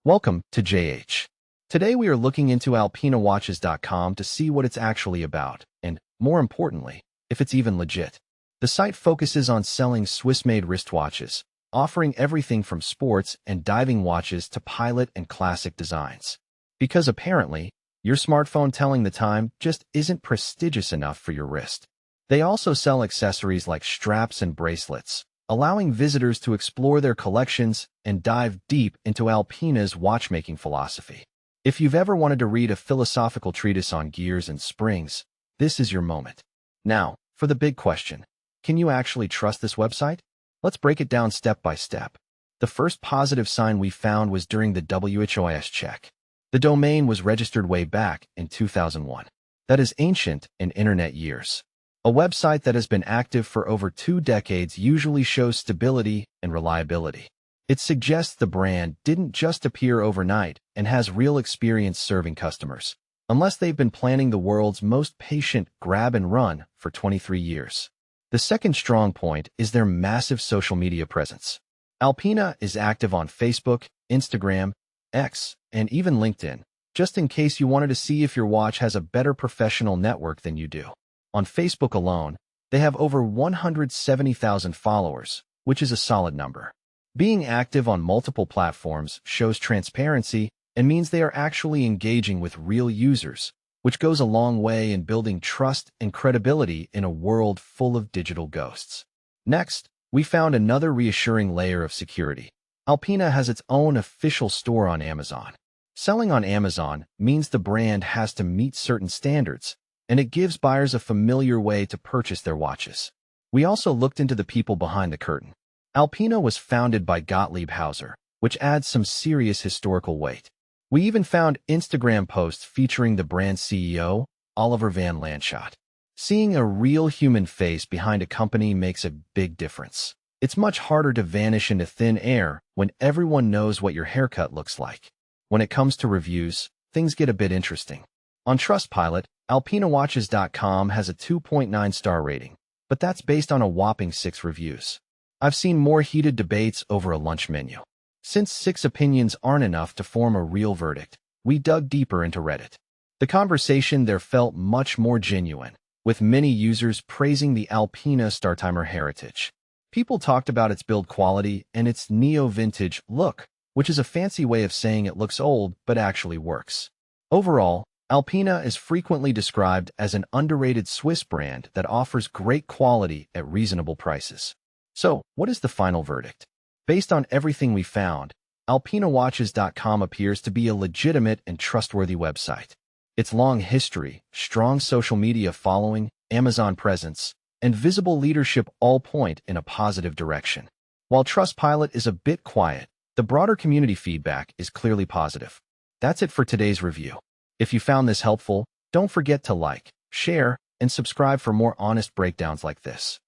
Welcome to JH. Today we are looking into alpinawatches.com to see what it's actually about, and, more importantly, if it's even legit. The site focuses on selling Swiss-made wristwatches, offering everything from sports and diving watches to pilot and classic designs. Because apparently, your smartphone telling the time just isn't prestigious enough for your wrist. They also sell accessories like straps and bracelets, allowing visitors to explore their collections and dive deep into Alpina's watchmaking philosophy. If you've ever wanted to read a philosophical treatise on gears and springs, this is your moment. Now, for the big question, can you actually trust this website? Let's break it down step by step. The first positive sign we found was during the WHOIS check. The domain was registered way back in 2001. That is ancient in internet years. A website that has been active for over 2 decades usually shows stability and reliability. It suggests the brand didn't just appear overnight and has real experience serving customers, unless they've been planning the world's most patient grab and run for 23 years. The second strong point is their massive social media presence. Alpina is active on Facebook, Instagram, X, and even LinkedIn, just in case you wanted to see if your watch has a better professional network than you do. On Facebook alone, they have over 170,000 followers, which is a solid number. Being active on multiple platforms shows transparency and means they are actually engaging with real users, which goes a long way in building trust and credibility in a world full of digital ghosts. Next, we found another reassuring layer of security. Alpina has its own official store on Amazon. Selling on Amazon means the brand has to meet certain standards, and it gives buyers a familiar way to purchase their watches. We also looked into the people behind the curtain. Alpina was founded by Gottlieb Hauser, which adds some serious historical weight. We even found Instagram posts featuring the brand's CEO, Oliver van Landschot. Seeing a real human face behind a company makes a big difference. It's much harder to vanish into thin air when everyone knows what your haircut looks like. When it comes to reviews, things get a bit interesting. On Trustpilot, alpinawatches.com has a 2.9 star rating, but that's based on a whopping 6 reviews. I've seen more heated debates over a lunch menu. Since 6 opinions aren't enough to form a real verdict, we dug deeper into Reddit. The conversation there felt much more genuine, with many users praising the Alpina StarTimer heritage. People talked about its build quality and its neo-vintage look, which is a fancy way of saying it looks old but actually works. Overall, Alpina is frequently described as an underrated Swiss brand that offers great quality at reasonable prices. So, what is the final verdict? Based on everything we found, alpinawatches.com appears to be a legitimate and trustworthy website. Its long history, strong social media following, Amazon presence, and visible leadership all point in a positive direction. While Trustpilot is a bit quiet, the broader community feedback is clearly positive. That's it for today's review. If you found this helpful, don't forget to like, share, and subscribe for more honest breakdowns like this.